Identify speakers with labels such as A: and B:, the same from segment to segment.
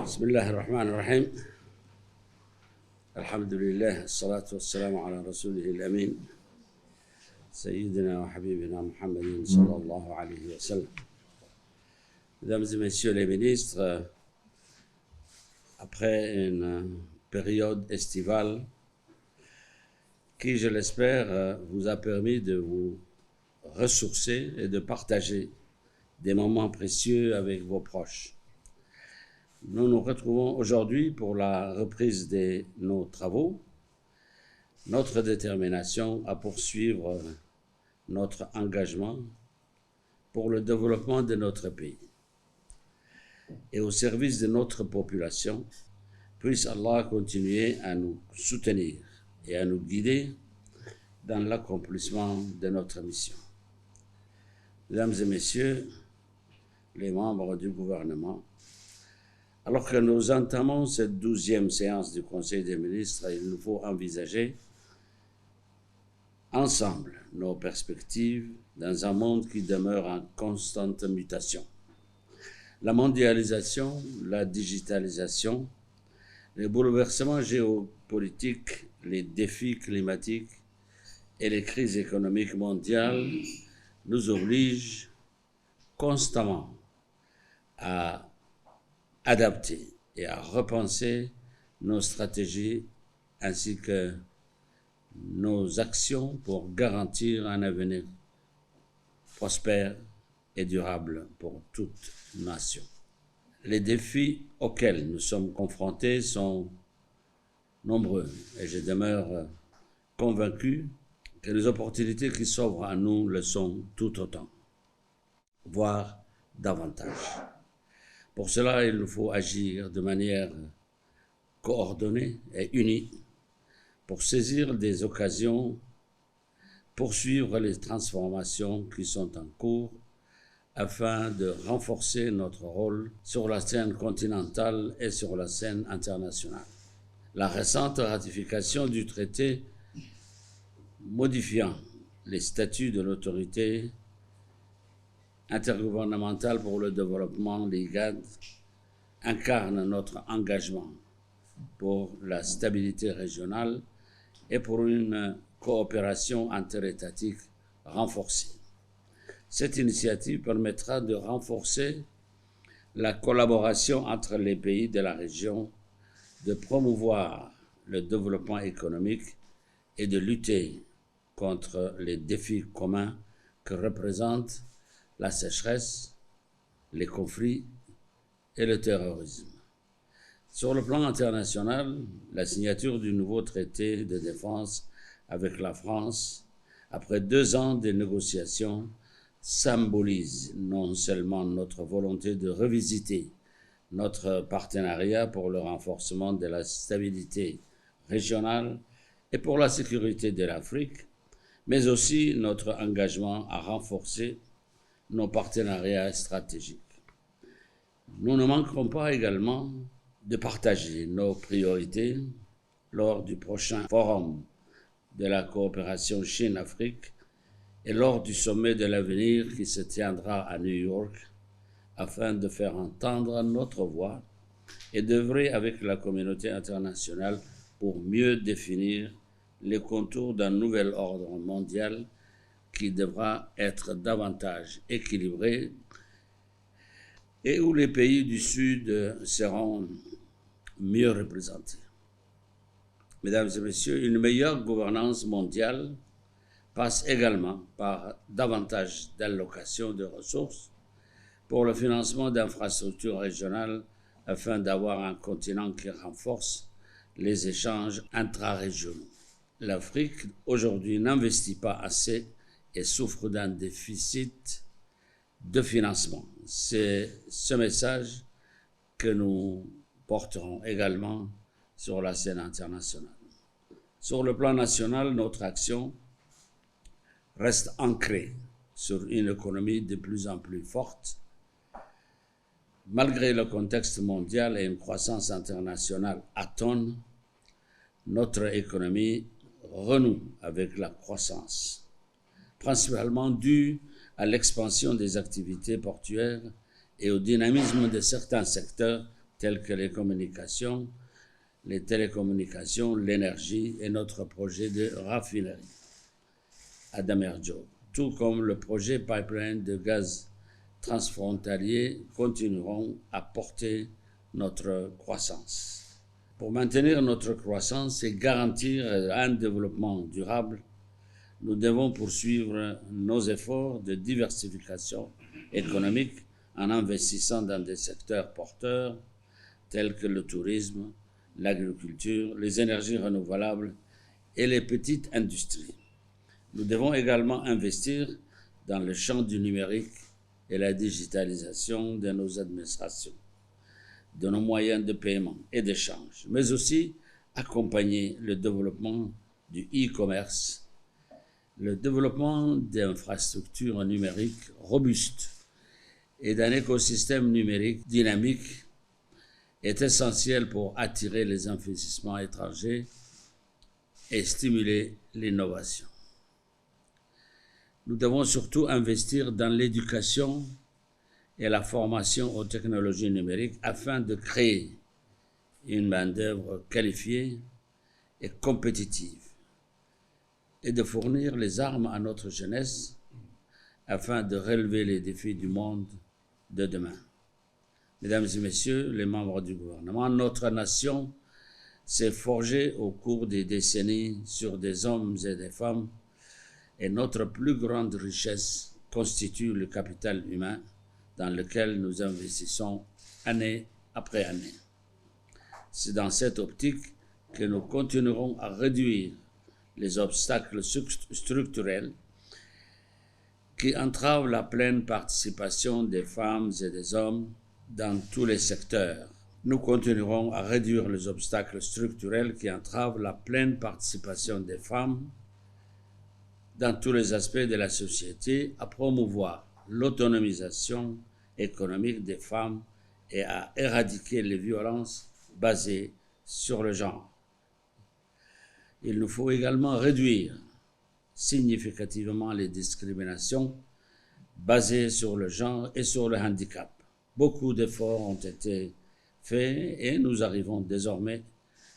A: بسم الله الرحمن الرحيم. الحمد لله، الصلاة والسلام على رسوله الأمين سيدنا وحبيبنا محمد صلى الله عليه وسلم. Mesdames et messieurs les ministres, après une période estivale qui, je l'espère, vous a permis de vous ressourcer et de partager des moments précieux avec vos proches. Nous nous retrouvons aujourd'hui pour la reprise de nos travaux, notre détermination à poursuivre notre engagement pour le développement de notre pays et au service de notre population. Puisse Allah continuer à nous soutenir et à nous guider dans l'accomplissement de notre mission. Mesdames et messieurs, les membres du gouvernement, alors que nous entamons cette 12e séance du Conseil des ministres, il nous faut envisager ensemble nos perspectives dans un monde qui demeure en constante mutation. La mondialisation, la digitalisation, les bouleversements géopolitiques, les défis climatiques et les crises économiques mondiales nous obligent constamment à adapter et à repenser nos stratégies ainsi que nos actions pour garantir un avenir prospère et durable pour toute nation. Les défis auxquels nous sommes confrontés sont nombreux et je demeure convaincu que les opportunités qui s'offrent à nous le sont tout autant, voire davantage. Pour cela, il nous faut agir de manière coordonnée et unie pour saisir des occasions, poursuivre les transformations qui sont en cours afin de renforcer notre rôle sur la scène continentale et sur la scène internationale. La récente ratification du traité modifiant les statuts de l'autorité intergouvernementale pour le développement, l'IGAD, incarne notre engagement pour la stabilité régionale et pour une coopération interétatique renforcée. Cette initiative permettra de renforcer la collaboration entre les pays de la région, de promouvoir le développement économique et de lutter contre les défis communs que représentent la sécheresse, les conflits et le terrorisme. Sur le plan international, la signature du nouveau traité de défense avec la France, après 2 ans de négociations, symbolise non seulement notre volonté de revisiter notre partenariat pour le renforcement de la stabilité régionale et pour la sécurité de l'Afrique, mais aussi notre engagement à renforcer nos partenariats stratégiques. Nous ne manquerons pas également de partager nos priorités lors du prochain forum de la coopération Chine-Afrique et lors du sommet de l'avenir qui se tiendra à New York afin de faire entendre notre voix et d'œuvrer avec la communauté internationale pour mieux définir les contours d'un nouvel ordre mondial qui devra être davantage équilibré et où les pays du Sud seront mieux représentés. Mesdames et messieurs, une meilleure gouvernance mondiale passe également par davantage d'allocations de ressources pour le financement d'infrastructures régionales afin d'avoir un continent qui renforce les échanges intra-régionaux. L'Afrique aujourd'hui n'investit pas assez et souffre d'un déficit de financement. C'est ce message que nous porterons également sur la scène internationale. Sur le plan national, notre action reste ancrée sur une économie de plus en plus forte. Malgré le contexte mondial et une croissance internationale atone, notre économie renoue avec la croissance, principalement due à l'expansion des activités portuaires et au dynamisme de certains secteurs tels que les communications, les télécommunications, l'énergie et notre projet de raffinerie à Damerjo, tout comme le projet pipeline de gaz transfrontalier continueront à porter notre croissance. Pour maintenir notre croissance et garantir un développement durable, nous devons poursuivre nos efforts de diversification économique en investissant dans des secteurs porteurs tels que le tourisme, l'agriculture, les énergies renouvelables et les petites industries. Nous devons également investir dans le champ du numérique et la digitalisation de nos administrations, de nos moyens de paiement et d'échange, mais aussi accompagner le développement du e-commerce, le développement d'infrastructures numériques robustes et d'un écosystème numérique dynamique est essentiel pour attirer les investissements étrangers et stimuler l'innovation. Nous devons surtout investir dans l'éducation et la formation aux technologies numériques afin de créer une main-d'œuvre qualifiée et compétitive et de fournir les armes à notre jeunesse afin de relever les défis du monde de demain. Mesdames et messieurs les membres du gouvernement, notre nation s'est forgée au cours des décennies sur des hommes et des femmes et notre plus grande richesse constitue le capital humain dans lequel nous investissons année après année. C'est dans cette optique que nous continuerons à réduire les obstacles structurels qui entravent la pleine participation des femmes et des hommes dans tous les secteurs. Nous continuerons à réduire les obstacles structurels qui entravent la pleine participation des femmes dans tous les aspects de la société, à promouvoir l'autonomisation économique des femmes et à éradiquer les violences basées sur le genre. Il nous faut également réduire significativement les discriminations basées sur le genre et sur le handicap. Beaucoup d'efforts ont été faits et nous arrivons désormais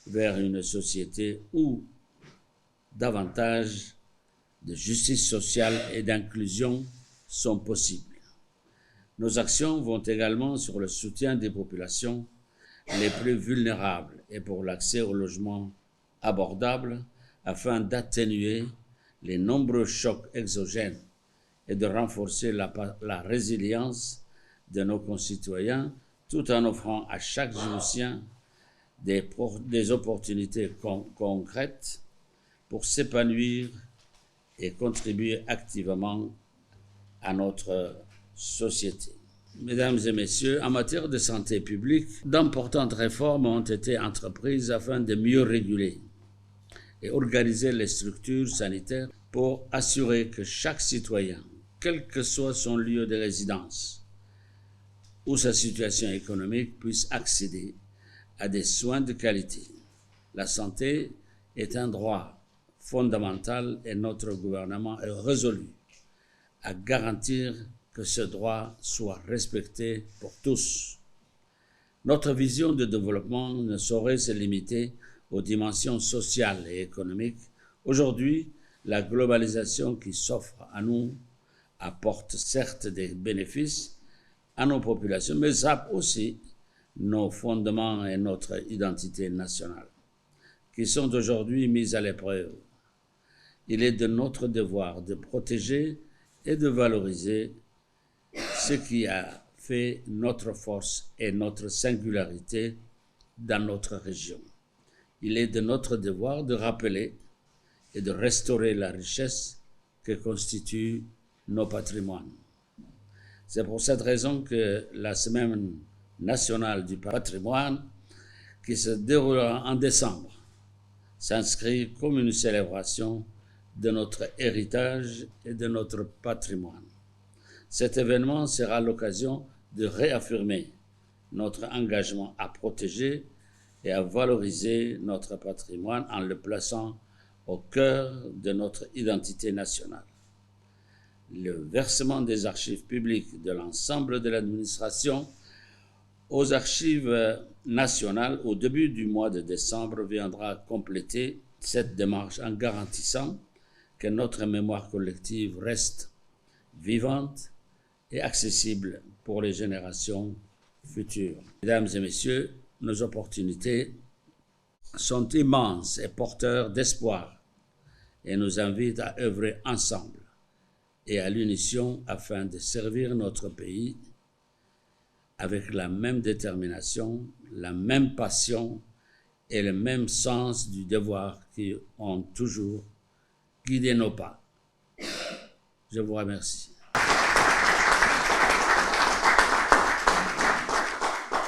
A: vers une société où davantage de justice sociale et d'inclusion sont possibles. Nos actions vont également sur le soutien des populations les plus vulnérables et pour l'accès au logement abordable afin d'atténuer les nombreux chocs exogènes et de renforcer la résilience de nos concitoyens tout en offrant à chaque Djiboutien des opportunités concrètes pour s'épanouir et contribuer activement à notre société. Mesdames et messieurs, en matière de santé publique, d'importantes réformes ont été entreprises afin de mieux réguler et organiser les structures sanitaires pour assurer que chaque citoyen, quel que soit son lieu de résidence ou sa situation économique, puisse accéder à des soins de qualité. La santé est un droit fondamental et notre gouvernement est résolu à garantir que ce droit soit respecté pour tous. Notre vision de développement ne saurait se limiter aux dimensions sociales et économiques. Aujourd'hui, la globalisation qui s'offre à nous apporte certes des bénéfices à nos populations, mais sape aussi nos fondements et notre identité nationale, qui sont aujourd'hui mis à l'épreuve. Il est de notre devoir de protéger et de valoriser ce qui a fait notre force et notre singularité dans notre région. Il est de notre devoir de rappeler et de restaurer la richesse que constituent nos patrimoines. C'est pour cette raison que la Semaine nationale du patrimoine, qui se déroulera en décembre, s'inscrit comme une célébration de notre héritage et de notre patrimoine. Cet événement sera l'occasion de réaffirmer notre engagement à protéger et à valoriser notre patrimoine en le plaçant au cœur de notre identité nationale. Le versement des archives publiques de l'ensemble de l'administration aux archives nationales au début du mois de décembre viendra compléter cette démarche en garantissant que notre mémoire collective reste vivante et accessible pour les générations futures. Mesdames et messieurs, nos opportunités sont immenses et porteurs d'espoir et nous invitent à œuvrer ensemble et à l'unisson afin de servir notre pays avec la même détermination, la même passion et le même sens du devoir qui ont toujours guidé nos pas. Je vous remercie.